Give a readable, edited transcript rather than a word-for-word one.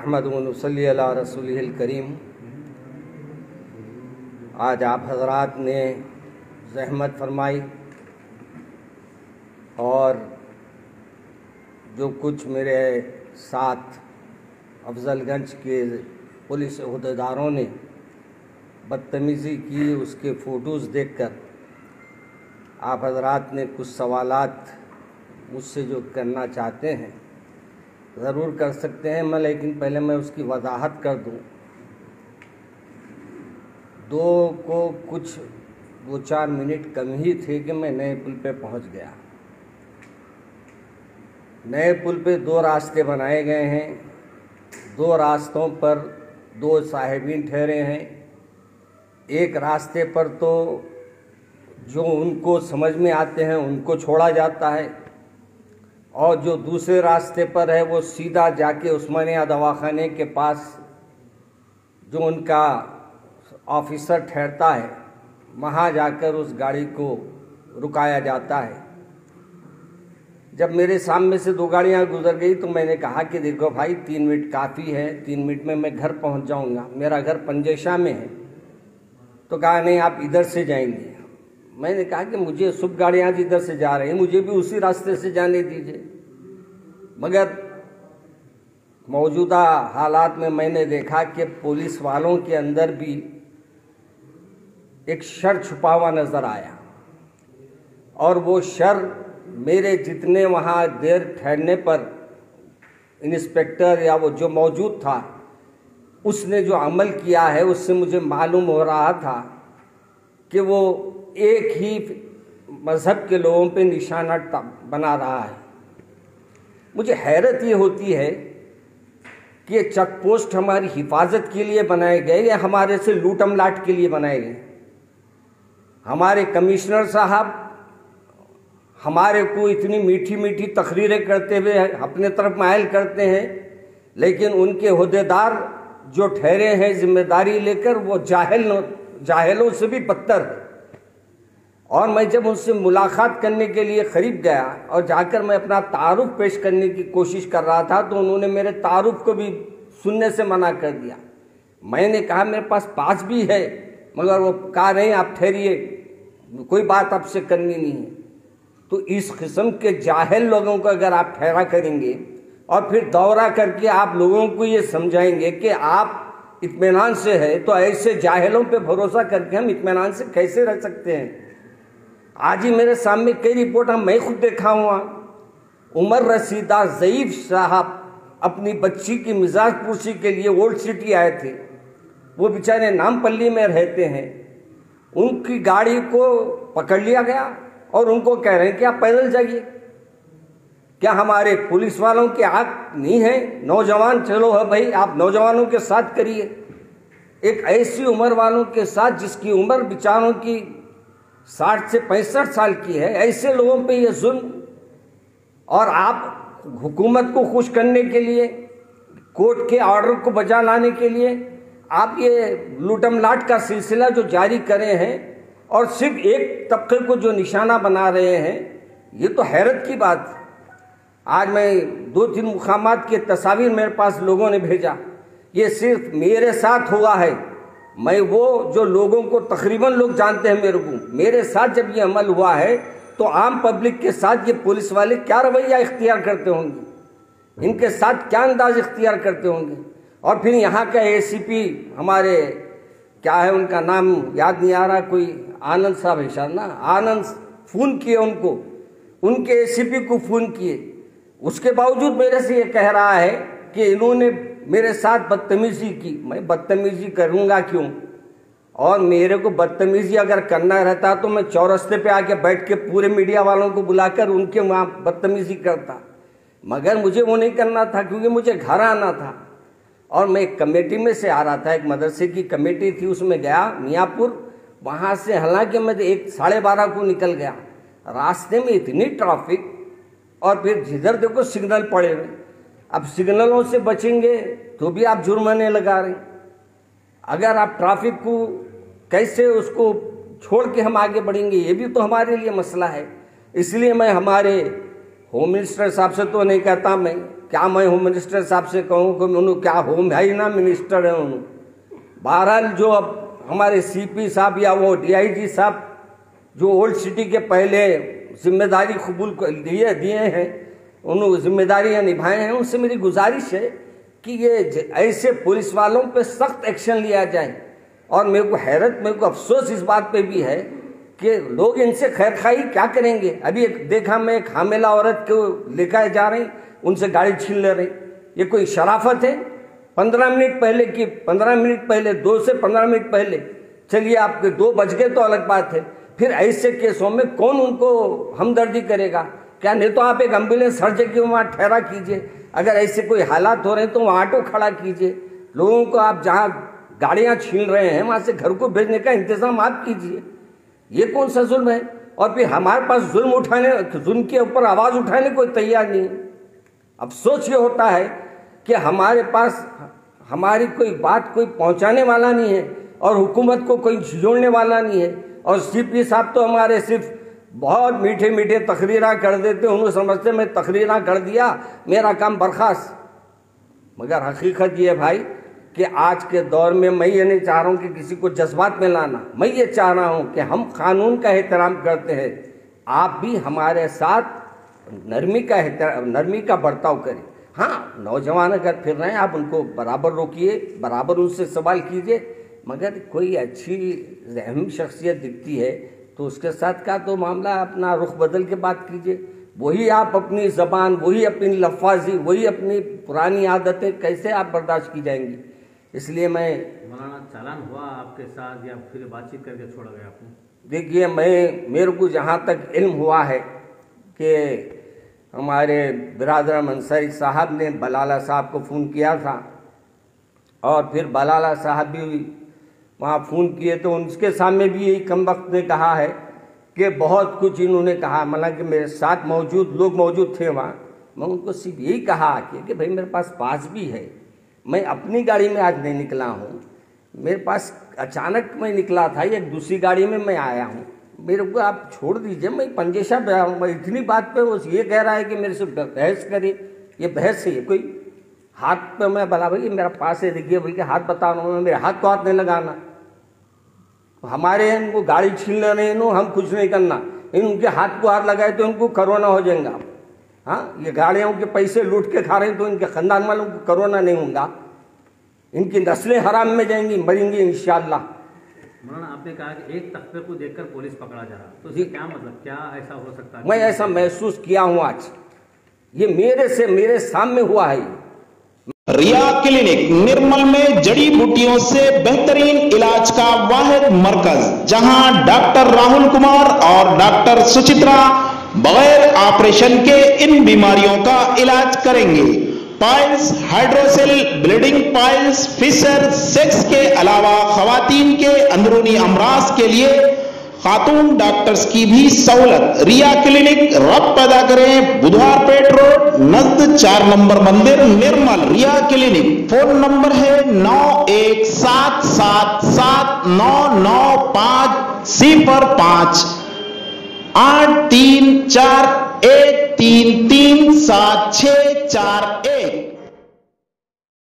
नहमदुहु व नसल्ली अला रसूलिहिल करीम। आज आप हज़रात ने ज़हमत फरमाई और जो कुछ मेरे साथ अफजलगंज के पुलिस अहदेदारों ने बदतमीज़ी की, उसके फ़ोटोज़ देखकर आप हज़रात ने कुछ सवालात मुझसे जो करना चाहते हैं ज़रूर कर सकते हैं मैं, लेकिन पहले मैं उसकी वजाहत कर दूं। कुछ 2-4 मिनट कम ही थे कि मैं नए पुल पे पहुंच गया। नए पुल पे 2 रास्ते बनाए गए हैं। 2 रास्तों पर 2 साहिबीन ठहरे हैं। एक रास्ते पर तो जो उनको समझ में आते हैं उनको छोड़ा जाता है, और जो दूसरे रास्ते पर है वो सीधा जाके उस्मानिया दवाखाने के पास जो उनका ऑफिसर ठहरता है वहाँ जाकर उस गाड़ी को रुकाया जाता है। जब मेरे सामने से 2 गाड़ियाँ गुजर गई तो मैंने कहा कि देखो भाई 3 मिनट काफ़ी है, 3 मिनट में मैं घर पहुँच जाऊँगा, मेरा घर पंजेशा में है। तो कहा नहीं आप इधर से जाएंगे। मैंने कहा कि मुझे सब गाड़ियाँ जिधर से जा रही हैं मुझे भी उसी रास्ते से जाने दीजिए। मगर मौजूदा हालात में मैंने देखा कि पुलिस वालों के अंदर भी एक शर छुपा हुआ नज़र आया, और वो शर मेरे जितने वहाँ देर ठहरने पर इंस्पेक्टर या वो जो मौजूद था उसने जो अमल किया है उससे मुझे मालूम हो रहा था कि वो एक ही मज़हब के लोगों पे निशाना बना रहा है। मुझे हैरत ये होती है कि ये चेक पोस्ट हमारी हिफाजत के लिए बनाए गए या हमारे से लूटम लाट के लिए बनाए गए। हमारे कमिश्नर साहब हमारे को इतनी मीठी मीठी तकरीरें करते हुए अपने तरफ मायल करते हैं, लेकिन उनके ओहदेदार जो ठहरे हैं जिम्मेदारी लेकर वो जाहिलों से भी बदतर है। और मैं जब उनसे मुलाकात करने के लिए करीब गया और जाकर मैं अपना तारुफ पेश करने की कोशिश कर रहा था तो उन्होंने मेरे तारुफ को भी सुनने से मना कर दिया। मैंने कहा मेरे पास भी है, मगर वो कहा नहीं आप ठहरिए, कोई बात आपसे करनी नहीं है। तो इस किस्म के जाहिल लोगों को अगर आप ठहरा करेंगे और फिर दौरा करके आप लोगों को ये समझाएंगे कि आप इत्मीनान से है, तो ऐसे जाहिलों पे भरोसा करके हम इत्मीनान से कैसे रख सकते हैं। आज ही मेरे सामने कई रिपोर्ट मैं खुद देखा हुआ। उमर रसीदा ज़ईफ साहब अपनी बच्ची की मिजाज पुरसी के लिए ओल्ड सिटी आए थे। वो बेचारे नामपल्ली में रहते हैं। उनकी गाड़ी को पकड़ लिया गया और उनको कह रहे हैं कि आप पैदल जाइए। क्या हमारे पुलिस वालों के आँख नहीं है? नौजवान चलो है भाई, आप नौजवानों के साथ करिए। एक ऐसी उम्र वालों के साथ जिसकी उम्र बेचारों की 60 से 65 साल की है, ऐसे लोगों पे ये जुल्म। और आप हुकूमत को खुश करने के लिए, कोर्ट के ऑर्डर को बजा लाने के लिए आप ये लूटम लाट का सिलसिला जो जारी करे हैं और सिर्फ एक तबके को जो निशाना बना रहे हैं, ये तो हैरत की बात है। आज मैं 2-3 मुकामात के तस्वीर मेरे पास लोगों ने भेजा। ये सिर्फ मेरे साथ हुआ है। मैं वो जो लोगों को तकरीबन लोग जानते हैं मेरे साथ जब ये अमल हुआ है तो आम पब्लिक के साथ ये पुलिस वाले क्या रवैया इख्तियार करते होंगे, इनके साथ क्या अंदाज इख्तियार करते होंगे। और फिर यहाँ का ACP हमारे क्या है उनका नाम याद नहीं आ रहा, कोई आनंद साहब है शायद ना, आनंद फ़ोन किए उनको, उनके ACP को फ़ोन किए। उसके बावजूद मेरे से ये कह रहा है कि इन्होंने मेरे साथ बदतमीज़ी की। मैं बदतमीज़ी करूँगा क्यों? और मेरे को बदतमीज़ी अगर करना रहता तो मैं चौरस्ते पे आके बैठ के पूरे मीडिया वालों को बुलाकर उनके वहाँ बदतमीज़ी करता, मगर मुझे वो नहीं करना था क्योंकि मुझे घर आना था। और मैं एक कमेटी में से आ रहा था, एक मदरसे की कमेटी थी, उसमें गया मियाँपुर। वहाँ से हालांकि मैं 1-12:30 को निकल गया। रास्ते में इतनी ट्रैफिक, और फिर जिधर देखो सिग्नल पड़े हुए। अब सिग्नलों से बचेंगे तो भी आप जुर्माने लगा रहे हैं। अगर आप ट्रैफिक को कैसे उसको छोड़ के हम आगे बढ़ेंगे, ये भी तो हमारे लिए मसला है। इसलिए मैं हमारे होम मिनिस्टर साहब से तो नहीं कहता मैं क्या मैं होम मिनिस्टर साहब से कहूँ कि उन्होंने क्या होम है ही ना, मिनिस्टर है उन्होंने। बहरहाल जो अब हमारे सीपी साहब या वो डीआईजी साहब जो ओल्ड सिटी के पहले जिम्मेदारी कबूल दिए हैं, उन्होंने जिम्मेदारियां निभाए हैं, उनसे मेरी गुजारिश है कि ये ऐसे पुलिस वालों पे सख्त एक्शन लिया जाए। और मेरे को अफसोस इस बात पे भी है कि लोग इनसे खैरखाई क्या करेंगे। अभी देखा मैं एक हामिला औरत को लेकर जा रही, उनसे गाड़ी छीन ले रही। ये कोई शराफत है? 15 मिनट पहले की 15 मिनट पहले 2 से 15 मिनट पहले, चलिए आपके 2 बज गए तो अलग बात है, फिर ऐसे केसों में कौन उनको हमदर्दी करेगा? क्या नहीं तो आप एक एम्बुलेंस हर जगह वहाँ ठहरा कीजिए। अगर ऐसे कोई हालात हो रहे हैं तो वहाँ ऑटो खड़ा कीजिए। लोगों को आप जहाँ गाड़ियाँ छीन रहे हैं वहाँ से घर को भेजने का इंतजाम आप कीजिए। ये कौन सा जुल्म है? और फिर हमारे पास जुल्म के ऊपर आवाज़ उठाने कोई तैयार नहीं है। अफसोस ये होता है कि हमारे पास हमारी कोई बात कोई पहुंचाने वाला नहीं है और हुकूमत को कोई जोड़ने वाला नहीं है। और सीपी साहब तो हमारे सिर्फ बहुत मीठे मीठे तकरीरा कर देते, उन्होंने समझते मैं तकरीरा कर दिया मेरा काम बर्खास्त। मगर हकीकत ये है भाई कि आज के दौर में मैं ये नहीं चाह रहा हूँ कि किसी को जज्बात में लाना, मैं ये चाह रहा हूँ कि हम कानून का एहतराम करते हैं, आप भी हमारे साथ नरमी का बर्ताव करें। हाँ, नौजवान अगर फिर रहे हैं आप उनको बराबर रोकिए, बराबर उनसे सवाल कीजिए, मगर कोई अच्छी अहम शख्सियत दिखती है तो उसके साथ का तो मामला अपना रुख बदल के बात कीजिए। वही आप अपनी ज़बान, वही अपनी लफ्ज़ी, वही अपनी पुरानी आदतें कैसे आप बर्दाश्त की जाएंगी? इसलिए मैं मौलाना चालान हुआ आपके साथ या फिर बातचीत करके छोड़ा गया आपने? देखिए, मेरे को जहाँ तक इल्म हुआ है कि हमारे बिरादर अंसारी साहब ने बलाला साहब को फ़ोन किया था और फिर बलाला साहब भी वहाँ फ़ोन किए तो उनके सामने भी यही कमबख्त ने कहा है कि बहुत कुछ इन्होंने कहा। मतलब कि मेरे साथ लोग मौजूद थे वहाँ, मैं उनको सिर्फ यही कहा कि भाई मेरे पास भी है, मैं अपनी गाड़ी में आज नहीं निकला हूँ, मेरे पास अचानक मैं निकला था, एक दूसरी गाड़ी में मैं आया हूँ, मेरे को आप छोड़ दीजिए, मैं पंजेशा गया हूँ। मैं इतनी बात पे वो ये कह रहा है कि मेरे से बहस करे, ये बहस है? ये कोई हाथ पे मैं बोला भाई मेरा पास है, देखिए भाई के हाथ बताना, मेरे हाथ को हाथ नहीं लगाना, हमारे इनको गाड़ी छीन लेने हम कुछ नहीं करना, इनके हाथ को हाथ लगाए तो इनको कोरोना हो जाएगा। हाँ, ये गाड़ियों के पैसे लूट के खा रहे हैं तो इनके खानदान वालों को कोरोना नहीं होगा, इनकी नस्लें हराम में जाएंगी, मरेंगी इंशाअल्लाह। मौलाना, आपने कहा कि एक तख्ते को देखकर पुलिस पकड़ा जा रहा, तो इसका क्या मतलब, क्या ऐसा हो सकता है? मैं ऐसा महसूस किया हूँ आज, ये मेरे सामने हुआ है। रिया क्लिनिक निर्मल में जड़ी बूटियों से बेहतरीन इलाज का वाहिद मरकज, जहां डॉक्टर राहुल कुमार और डॉक्टर सुचित्रा बगैर ऑपरेशन के इन बीमारियों का इलाज करेंगे। Piles, hydrocele, bleeding piles, fissure, sex के अलावा खवातीन के अंदरूनी अमराज के लिए खातून डॉक्टर्स की भी सहूलत। रिया क्लिनिक रब पैदा करें, बुधवारपेट रोड नजद 4 नंबर मंदिर निर्मल। रिया क्लिनिक फोन नंबर है 91777995 834133764।